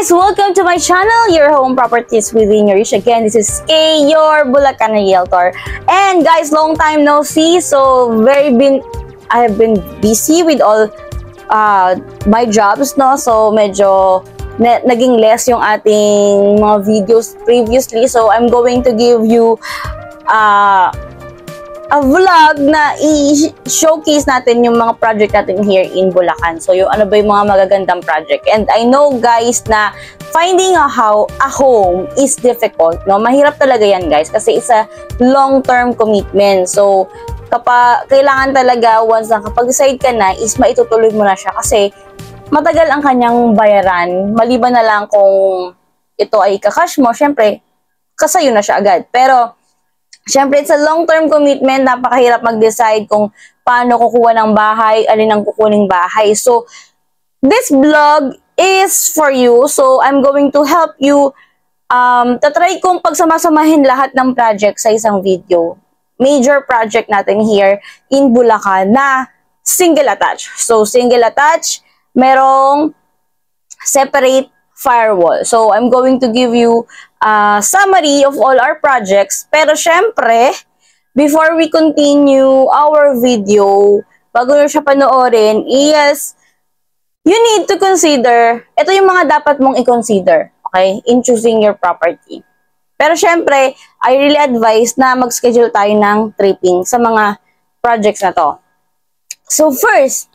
guys! Welcome to my channel, your home properties within your reach. Again, this is Kay, your Bulacan Realtor. And guys, long time no see. So, I have been busy with all my jobs, no? So, medyo naging less yung ating mga videos previously. So, I'm going to give you a vlog na i-showcase natin yung mga project natin here in Bulacan. So, yung ano ba yung mga magagandang project. And I know, guys, na finding a home is difficult, no? Mahirap talaga yan, guys, kasi it's a long-term commitment. So, kailangan talaga, once na kapag-decide ka na, is maitutuloy mo na siya kasi matagal ang kanyang bayaran. Maliban na lang kung ito ay kakash mo, syempre, kasayo na siya agad. Pero, syempre, it's a long-term commitment. Napakahirap mag-decide kung paano kukuha ng bahay, alin ang kukuning bahay. So, this vlog is for you. So, I'm going to help you tatry kong pagsamasamahin lahat ng project sa isang video. Major project natin here in Bulacan na single attach. So, single attach, merong separate firewall. So, I'm going to give you a summary of all our projects. Pero syempre, before we continue our video, bago nyo siya panoorin, is you need to consider, ito yung mga dapat mong i-consider, okay, in choosing your property. Pero syempre, I really advise na mag-schedule tayo ng tripping sa mga projects na to. So first,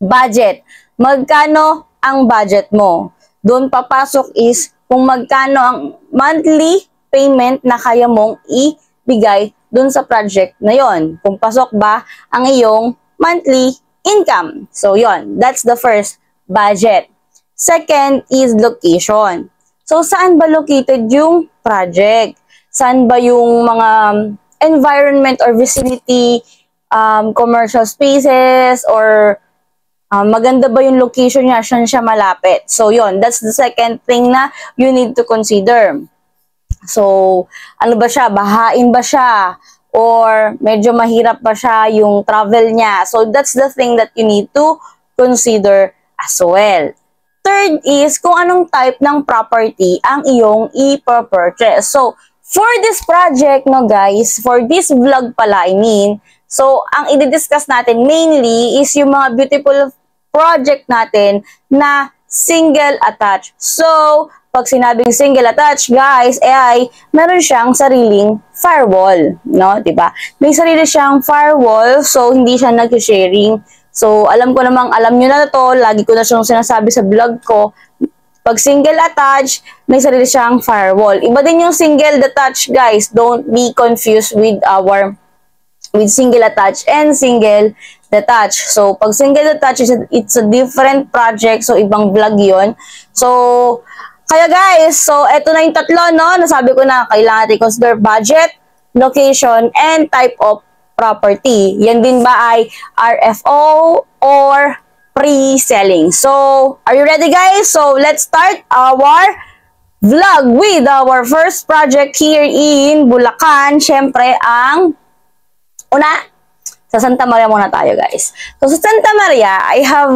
budget. Magkano ang budget mo? Doon papasok is kung magkano ang monthly payment na kaya mong ibigay doon sa project na yon. Kung pasok ba ang iyong monthly income. So yon, that's the first, budget. Second is location. So saan ba located yung project? Saan ba yung mga environment or vicinity, commercial spaces, or maganda ba yung location niya, saan siya malapit? So, yon, that's the second thing na you need to consider. So, ano ba siya? Bahain ba siya? Or medyo mahirap ba siya yung travel niya? So, that's the thing that you need to consider as well. Third is kung anong type ng property ang iyong i-purchase. So, for this project, no guys, for this vlog pala, so, ang i-discuss natin mainly is yung mga beautiful project natin na single attach. So, pag sinabing single attach, guys, ay meron siyang sariling firewall, no? 'Di ba? May sarili siyang firewall, so hindi siya nag-sharing. So, alam ko namang, alam niyo na 'to, lagi ko na siyang sinasabi sa vlog ko. Pag single attach, may sarili siyang firewall. Iba din yung single detach, guys. Don't be confused with single attach and single detach. So, pag single detach, it's a different project. So, ibang vlog yun. So, kaya guys, so, eto na yung tatlo, no? Nasabi ko na, kailangan natin consider budget, location, and type of property. Yan din ba ay RFO or pre-selling? So, are you ready, guys? So, let's start our vlog with our first project here in Bulacan. Siyempre, ang una, sa Santa Maria muna tayo, guys. So, sa Santa Maria, I have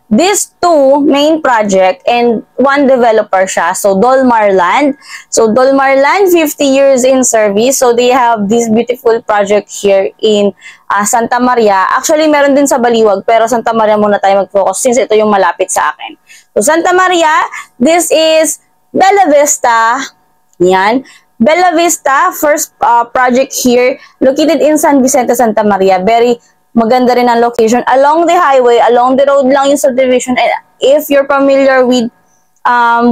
these two main project and one developer siya. So, Dolmar Land. So, Dolmar Land, 50 years in service. So, they have this beautiful project here in Santa Maria. Actually, meron din sa Baliwag, pero Santa Maria muna tayo mag-focus since ito yung malapit sa akin. So, Santa Maria, this is Bella Vista. Yan. Bella Vista, first project here, located in San Vicente, Santa Maria. Very maganda rin ang location. Along the highway, along the road lang yung subdivision. And if you're familiar with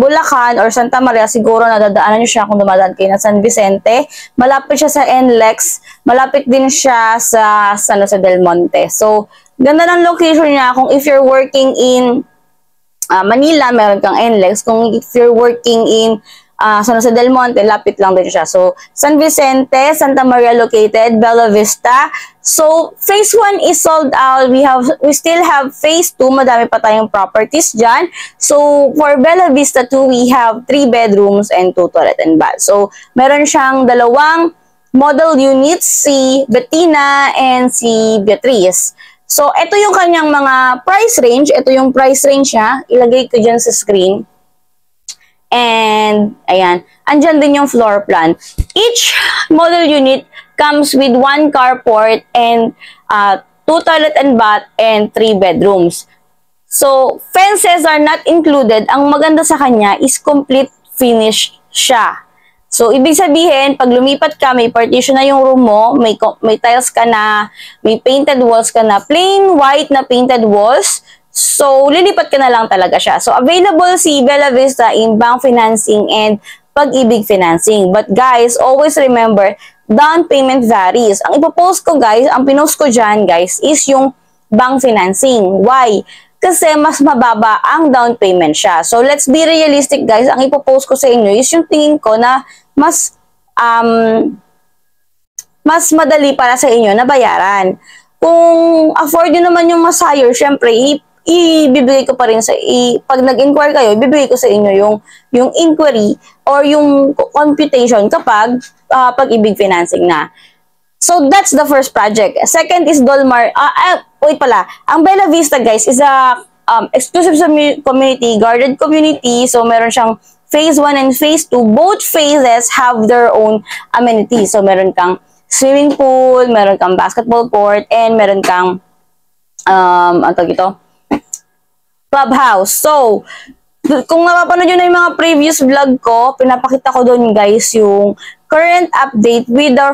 Bulacan or Santa Maria, siguro nadadaanan nyo siya kung dumadaan kayo na San Vicente. Malapit siya sa NLEX. Malapit din siya sa San Jose del Monte. So, ganda ng location niya. Kung if you're working in Manila, meron kang NLEX. Kung if you're working in San Jose del Monte, lapit lang din siya. So, San Vicente, Santa Maria located, Bella Vista. So, phase 1 is sold out. We still have phase 2. Madami pa tayong properties dyan. So, for Bella Vista 2, we have 3 bedrooms and 2 toilet and bath. So, meron siyang dalawang model units, si Bettina and si Beatrice. So, ito yung kanyang mga price range. Ito yung price range niya. Ilagay ko dyan sa screen. And, ayan, andyan din yung floor plan. Each model unit comes with 1 carport and 2 toilet and bath and 3 bedrooms. So, fences are not included. Ang maganda sa kanya is complete finish siya. So, ibig sabihin, pag lumipat ka, may partition na yung room mo, may tiles ka na, may painted walls ka na, plain white na painted walls. So, lilipat ka na lang talaga siya. So, available si Bella Vista in bank financing and Pag-ibig financing. But guys, always remember, down payment varies. Ang ipopost ko guys, ang pinost ko dyan guys, is yung bank financing. Why? Kasi mas mababa ang down payment siya. So, let's be realistic guys. Ang ipopost ko sa inyo is yung tingin ko na mas madali para sa inyo na bayaran. Kung afford nyo naman yung mas higher, syempre, ibibigay ko pa rin pag nag-inquire kayo, ibibigay ko sa inyo yung inquiry or yung computation kapag pag-ibig financing na. So, that's the first project. Second is Dolmar. Wait pala. Ang Bella Vista, guys, is a exclusive community, guarded community. So, meron siyang phase 1 and phase 2. Both phases have their own amenities. So, meron kang swimming pool, meron kang basketball court, and meron kang clubhouse. So, kung napapanood nyo na yung mga previous vlog ko, pinapakita ko doon guys yung current update with our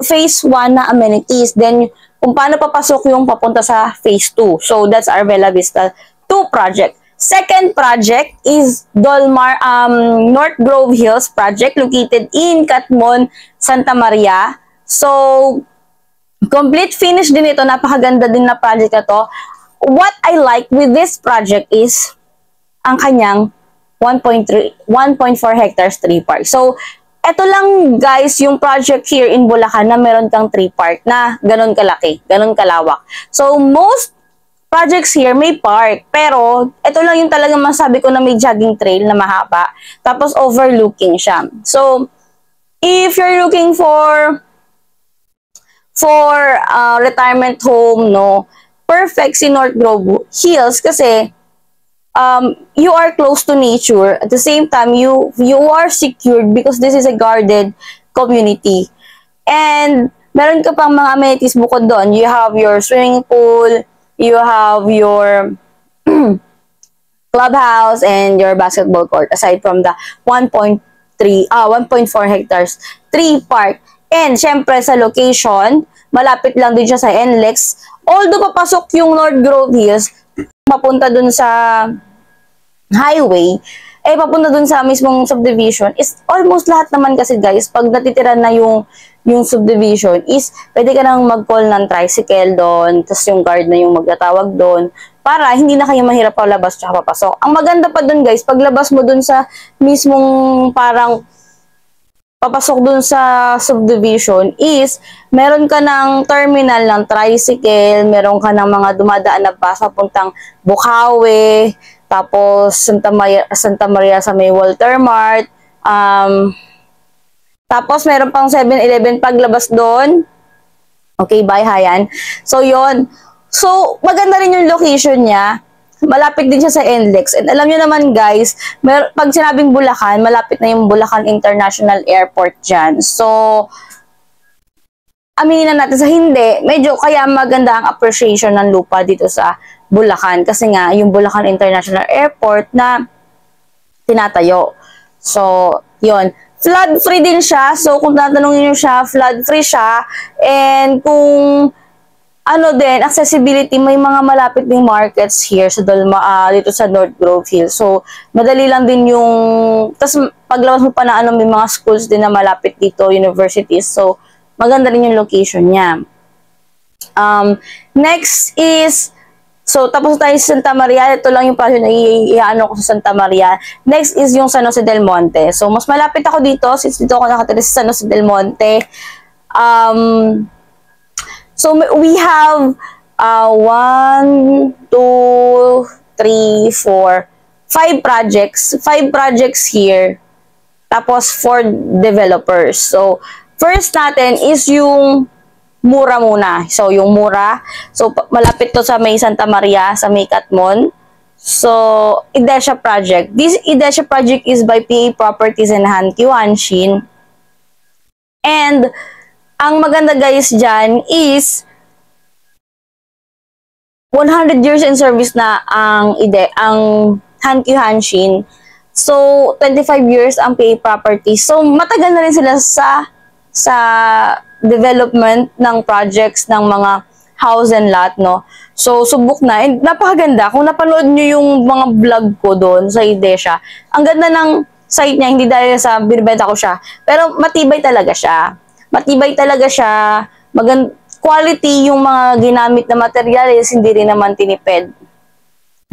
phase 1 na amenities. Then, kung paano papasok yung papunta sa phase 2. So, that's our Bella Vista 2 project. Second project is Dolmar North Grove Hills project located in Catmon, Santa Maria. So, complete finish din ito. Napakaganda din na project na to. What I like with this project is ang kanyang 1.4 hectares 3 park. So, eto lang guys yung project here in Bulacan na meron kang 3 park na ganun kalaki, ganun kalawak. So, most projects here may park, pero eto lang yung talagang masabi ko na may jogging trail na mahaba, tapos overlooking siya. So, if you're looking for retirement home, no, perfect si North Grove Hills kasi you are close to nature. At the same time, you are secured because this is a guarded community. And meron ka pang mga amenities bukod doon. You have your swimming pool, you have your clubhouse, and your basketball court aside from the 1.4 hectares 3 park. And syempre sa location, malapit lang din siya sa NLEX. Although papasok yung North Grove Hills, papunta dun sa highway, papunta dun sa mismong subdivision, is almost lahat naman kasi guys, pag natitira na yung subdivision, is pwede ka nang mag-call ng tricycle doon, tapos yung guard na yung magtatawag doon, para hindi na kayo mahirap palabas tsaka papasok. Ang maganda pa dun guys, paglabas mo dun sa mismong parang papasok dun sa subdivision is, meron ka ng terminal ng tricycle, meron ka ng mga dumadaan na bus papuntang Bukawi, tapos Santa Maria sa may Walter Mart, tapos meron pang 7-Eleven paglabas doon. Okay, bye Hayan. So, yon. So, maganda rin yung location niya. Malapit din siya sa NLEX. And alam nyo naman guys, pag sinabing Bulacan, malapit na yung Bulacan International Airport dyan. So, aminin na natin sa hindi, medyo kaya maganda ang appreciation ng lupa dito sa Bulacan. Kasi nga, yung Bulacan International Airport na tinatayo. So, yon. Flood-free din siya. So, kung tatanungin nyo siya, flood-free siya. And kung din, accessibility, may mga malapit ding markets here sa dito sa North Grove Hills. So, madali lang din yung, tas paglabas mo pa na may mga schools din na malapit dito, universities. So, maganda rin yung location niya. Next is, so, tapos tayo sa Santa Maria. Ito lang yung project na iano ko sa Santa Maria. Next is yung San Jose del Monte. So, mas malapit ako dito, since dito ako nakatira sa San Jose del Monte. So, we have 1, 2, 3, 4, 5 projects. 5 projects here. Tapos, 4 developers. So, first natin is yung Mura muna. So, yung Mura. So, malapit to sa may Santa Maria, sa may Catmon. So, Idesha project. This Idesha project is by PA Properties and Hankyu Hanshin. And, ang maganda guys dyan is 100 years in service na ang Hankyu Hanshin. So, 25 years ang PA Properties. So, matagal na rin sila sa development ng projects ng mga house and lot, no? So, subok na. And napakaganda. Kung napanood nyo yung mga vlog ko doon sa Idesha, ang ganda ng site niya, hindi dahil sa binibenta ko siya. Pero matibay talaga siya. Matibay talaga siya. Quality yung mga ginamit na materials, hindi rin naman tinipid.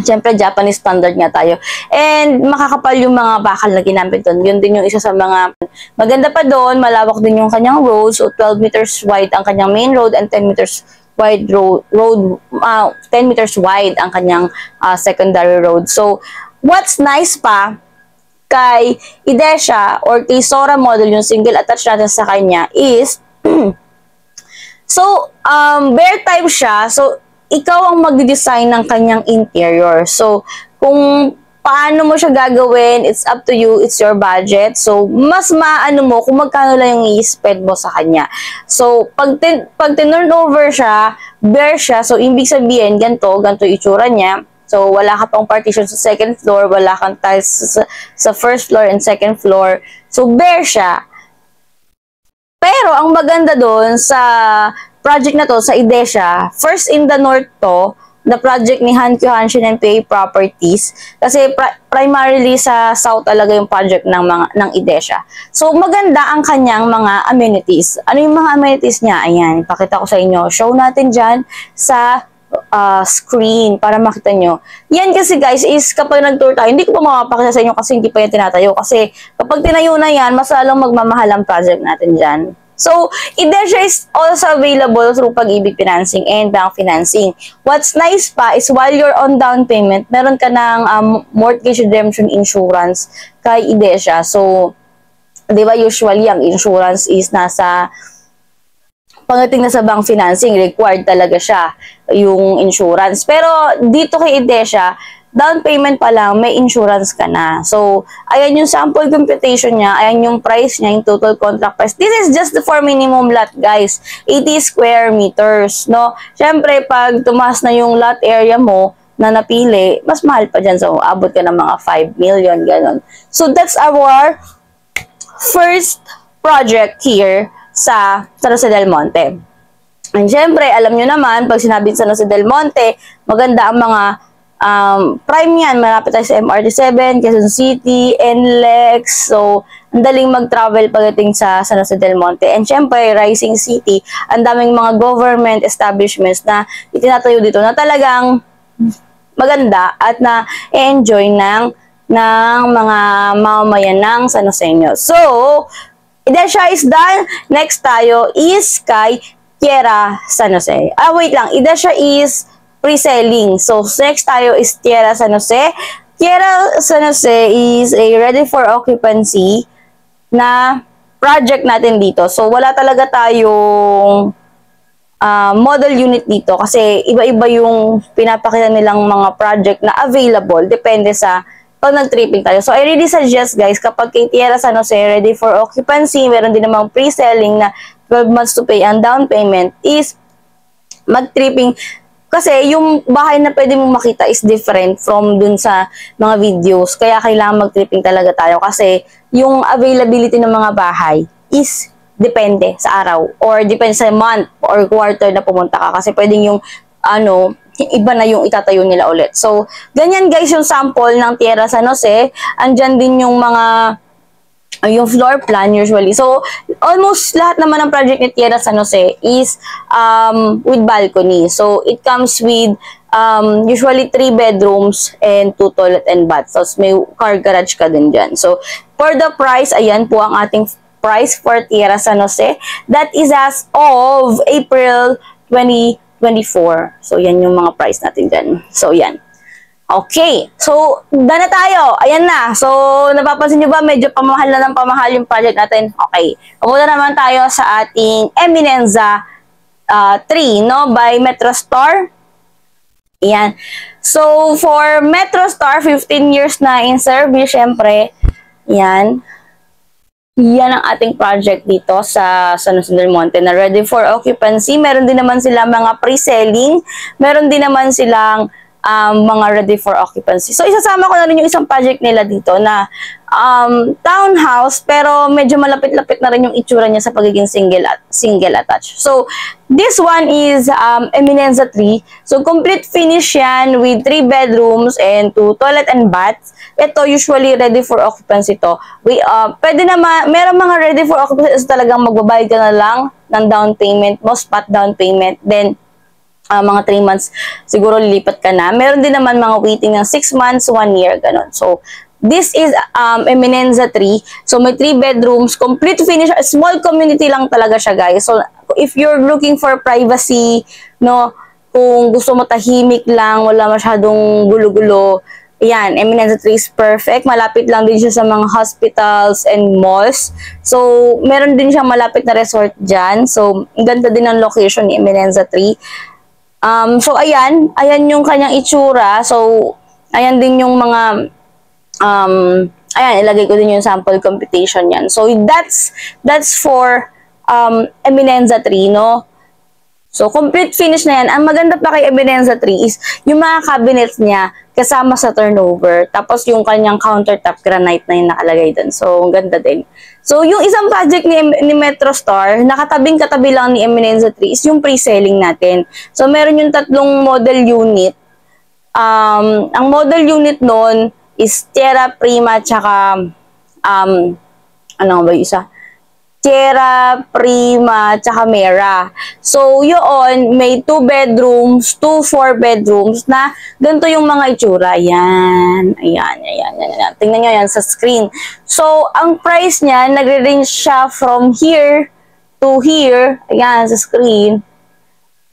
Siyempre, Japanese standard nga tayo. And makakapal yung mga bakal na ginamit doon. Yun din yung isa sa mga maganda pa doon. Malawak din yung kanyang road. So, 12 meters wide ang kanyang main road and 10 meters wide 10 meters wide ang kanyang secondary road. So, what's nice pa kay Idesha or kay Sora model, yung single attached natin sa kanya is so, bare type siya. So, ikaw ang mag-design ng kanyang interior. So, kung paano mo siya gagawin, it's up to you, it's your budget. So, mas maano mo kung magkano lang yung i-spend mo sa kanya. So, pag tinurn over siya, bare siya, so, ibig sabihin, ganito itsura niya. So, wala ka pang partition sa second floor, wala kang tiles sa first floor and second floor. So, bare siya. Pero, ang maganda doon sa project na to, sa Idesha, first in the north to, the project ni Hankyu Hanshin and PA Properties, kasi primarily sa south talaga yung project ng Idesha. So, maganda ang kanyang mga amenities. Ano yung mga amenities niya? Ayan, pakita ko sa inyo. Show natin dyan sa screen para makita nyo. Yan kasi guys is kapag nag-tour tayo, hindi ko pa makapakita sa inyo kasi hindi pa yan tinatayo. Kasi kapag tinayo na yan, mas lalong magmamahal ang project natin dyan. So, Idesha is also available through Pag-ibig Financing and bank financing. What's nice pa is while you're on down payment, meron ka ng mortgage redemption insurance kay Idesha. So, di ba usually ang insurance is nasa pagdating na sa bank financing, required talaga siya yung insurance. Pero dito kay Idesha, down payment pa lang, may insurance ka na. So, ayan yung sample computation niya, ayan yung price niya, yung total contract price. This is just for minimum lot, guys. 80 square meters, no? Siyempre, pag tumaas na yung lot area mo na napili, mas mahal pa dyan. So, abot ka ng mga 5 million, ganun. So, that's our first project here sa San Jose del Monte. And siyempre, alam nyo naman, pag sinabi San Jose del Monte, maganda ang mga prime yan, malapit tayo sa MRT7, Quezon City, NLEX, so ang daling mag-travel pagdating sa San Jose del Monte. And syempre, Rising City, ang daming mga government establishments na itinatayo dito na talagang maganda at na enjoy ng mga mamamayan ng San Joseño. So, Idesha is done. Next tayo is kay Tierra San Jose. Wait lang, Idesha is pre-selling. So, next tayo is Tierra San Jose. Tierra San Jose is a ready for occupancy na project natin dito. So, wala talaga tayong model unit dito kasi iba-iba yung pinapakita nilang mga project na available. Depende sa pag nag-tripping tayo. So, I really suggest guys, kapag kay Tierra San Jose ready for occupancy, meron din namang pre-selling na 12 months to pay and down payment is mag-tripping. Kasi yung bahay na pwede mong makita is different from dun sa mga videos. Kaya kailangan mag-tripping talaga tayo. Kasi yung availability ng mga bahay is depende sa araw. Or depende sa month or quarter na pumunta ka. Kasi pwedeng yung iba na yung itatayo nila ulit. So, ganyan guys yung sample ng Tierra San Jose. Andyan din yung mga yung floor plan usually. So, almost lahat naman ng project ni Tierra San Jose is with balcony. So, it comes with usually 3 bedrooms and 2 toilet and bath. So, may car garage ka din dyan. So, for the price, ayan po ang ating price for Tierra San Jose. That is as of April 2024. So, yan yung mga price natin dyan. So, yan. Okay. So, done na tayo. Ayan na. So, napapansin nyo ba, medyo pamahal na ng pamahal yung project natin? Okay. Pumunta naman tayo sa ating Eminenza 3, no? By Metro Store. Yan. So, for Metro Star, 15 years na in service, syempre, yan. Yan ang ating project dito sa San Jose del Monte na ready for occupancy. Meron din naman sila mga pre-selling. Meron din naman silang mga ready for occupancy. So, isasama ko na rin yung isang project nila dito na townhouse, pero medyo malapit-lapit na rin yung itsura niya sa pagiging single attached. So, this one is Eminenza 3. So, complete finish yan with 3 bedrooms and 2 toilet and baths. Ito, usually ready for occupancy to. Pwede naman, meron mga ready for occupancy, talagang magbabayad ka na lang ng down payment mo, spot down payment. Then, mga 3 months, siguro lilipat ka na. Meron din naman mga waiting ng 6 months, 1 year, ganun. So, this is Eminenza 3. So, may 3 bedrooms, complete finish, small community lang talaga siya, guys. So, if you're looking for privacy, no, kung gusto mo tahimik lang, wala masyadong gulo-gulo, yan, Eminenza 3 is perfect. Malapit lang din siya sa mga hospitals and malls. So, meron din siyang malapit na resort dyan. So, ang ganda din ang location ni Eminenza 3. So, ayan yung kanyang itsura. So, ayan din yung mga, ayan, ilagay ko din yung sample computation yan. So, that's for, Eminenza 3, no? So, complete finish na yan. Ang maganda pa kay Eminenza 3 is, yung mga cabinets niya, kasama sa turnover. Tapos, yung kanyang countertop granite na yung nakalagay dun. So, ang ganda din. So, yung isang project ni Metro Star, nakatabing-katabi lang ni Eminenza 3 is yung pre-selling natin. So, meron yung 3 model unit. Ang model unit nun is Terra Prima tsaka, ano ba yung isa? Terra Prima tsaka Mera. So, yun, may 2 bedrooms, 2 4 bedrooms na ganito yung mga itsura. Ayan. Tingnan nyo yan sa screen. So, ang price niya, nagre-range siya from here to here. Ayan, sa screen.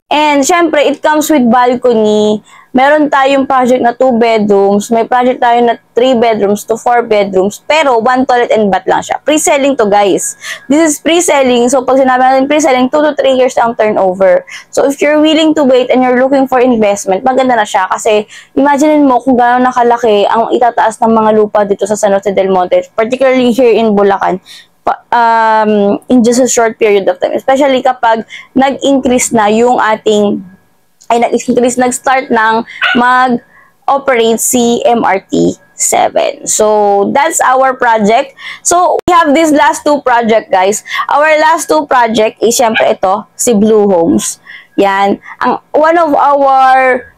And, syempre, it comes with balcony. Meron tayong project na 2 bedrooms. May project tayo na 3 bedrooms to 4 bedrooms. Pero, 1 toilet and bath lang siya. Pre-selling to, guys. This is pre-selling. So, pag sinabi natin pre-selling, 2 to 3 years ang turnover. So, if you're willing to wait and you're looking for investment, maganda na siya. Kasi, imagine mo kung gaano nakalaki ang itataas ng mga lupa dito sa San Jose del Monte. Particularly here in Bulacan. In just a short period of time. Especially kapag nag-increase na yung ating nag-start ng mag-operate si MRT 7. So, that's our project. So, we have these last 2 project, guys. Our last 2 project is syempre ito, si Blue Homes. Yan. One of our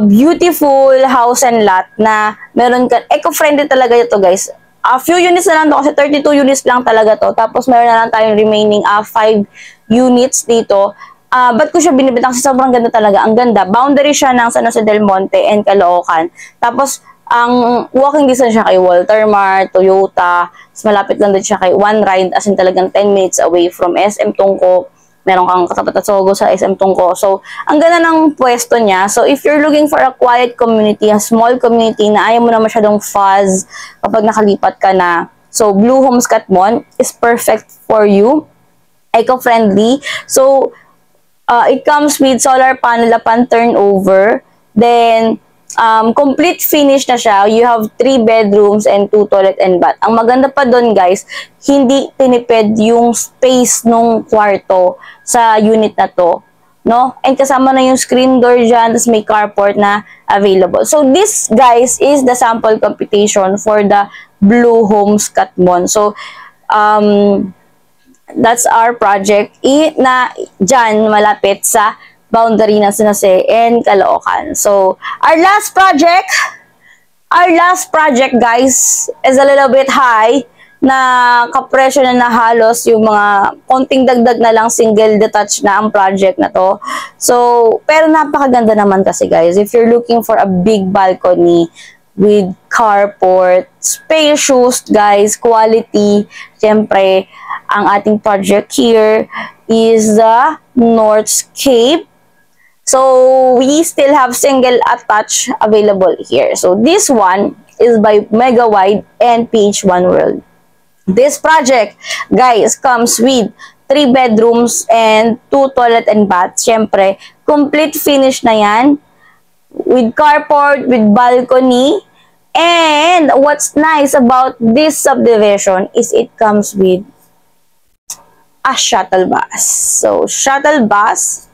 beautiful house and lot na meron ka, eco-friendly talaga ito, guys. A few units na lang to kasi 32 units lang talaga to. Tapos meron na lang tayong remaining 5 units dito. Ba't ko siya binibitang kasi sobrang ganda talaga. Ang ganda. Boundary siya ng San Jose del Monte and Caloocan. Tapos, ang walking distance siya kay Walter Mart, Toyota. Mas malapit lang din siya kay One Ride. As in talagang 10 minutes away from SM Tungko. Meron kang katapat at Sogo sa SM Tungko. So, ang ganda ng pwesto niya. So, if you're looking for a quiet community, a small community na ayaw mo na masyadong fuzz kapag nakalipat ka na. So, Blue Homes Katmon is perfect for you. Eco-friendly. So, it comes with solar panel upon turnover. Then, complete finish na siya. You have 3 bedrooms and 2 toilet and bath. Ang maganda pa doon, guys, hindi tinipid yung space nung kwarto sa unit na to. No? And kasama na yung screen door dyan, tapos may carport na available. So, this, guys, is the sample computation for the Blue Homes Katmon. So, that's our project na dyan malapit sa boundary ng San Jose and Caloocan. So, our last project, guys, is a little bit high na kapresyo na halos yung mga konting dagdag na lang single detached na ang project na to. So, pero napakaganda naman kasi, guys. If you're looking for a big balcony with carport, spacious, guys, quality, syempre, ang ating project here is the Northscape. So, we still have single attached available here. So, this one is by Mega Wide and PH1 World. This project, guys, comes with 3 bedrooms and 2 toilet and bath. Siyempre, complete finish na yan. with carport, with balcony. And what's nice about this subdivision is it comes with a shuttle bus. So, shuttle bus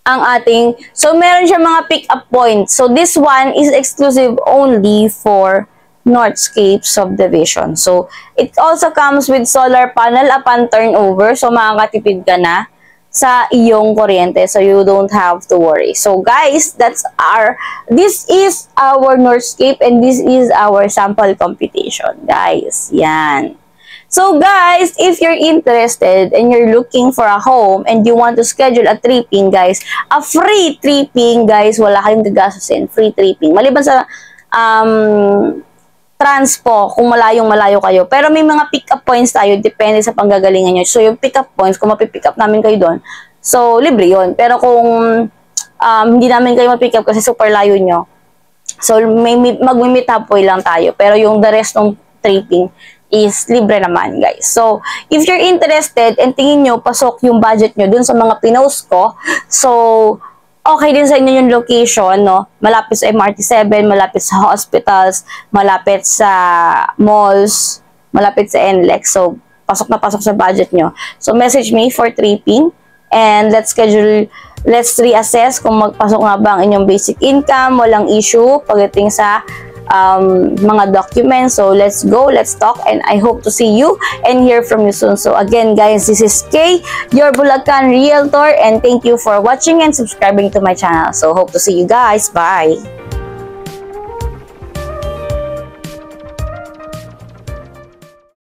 ang ating, so meron siya mga pick-up points. So, this one is exclusive only for Northscape subdivision. So, it also comes with solar panel upon turnover. So, makakatipid ka na sa iyong kuryente. So, you don't have to worry. So, guys, this is our Northscape and this is our sample computation. Guys, yan. So, guys, if you're interested and you're looking for a home and you want to schedule a tripping, guys, a free tripping, guys, wala kayong gagastusin, free tripping. Maliban sa transpo, kung malayong-malayo kayo. Pero may mga pick-up points tayo, depende sa panggagalingan nyo. So, yung pick-up points, kung mapipick up namin kayo doon, so, libre yun. Pero kung hindi namin kayo mapick up kasi super layo nyo, so, mag-meet halfway lang tayo. Pero yung the rest ng tripping is libre naman, guys. So, if you're interested and tingin nyo, pasok yung budget nyo dun sa mga pinost ko, so, okay din sa inyo yung location, no? Malapit sa MRT7, malapit sa hospitals, malapit sa malls, malapit sa NLEX. So, pasok na pasok sa budget nyo. So, message me for tripping and let's reassess kung magpasok nga ba ang inyong basic income, walang issue pagdating sa mga documents. So, let's go, let's talk, and I hope to see you and hear from you soon. So, again, guys, this is Kay, your Bulacan Realtor, and thank you for watching and subscribing to my channel. So, hope to see you guys. Bye!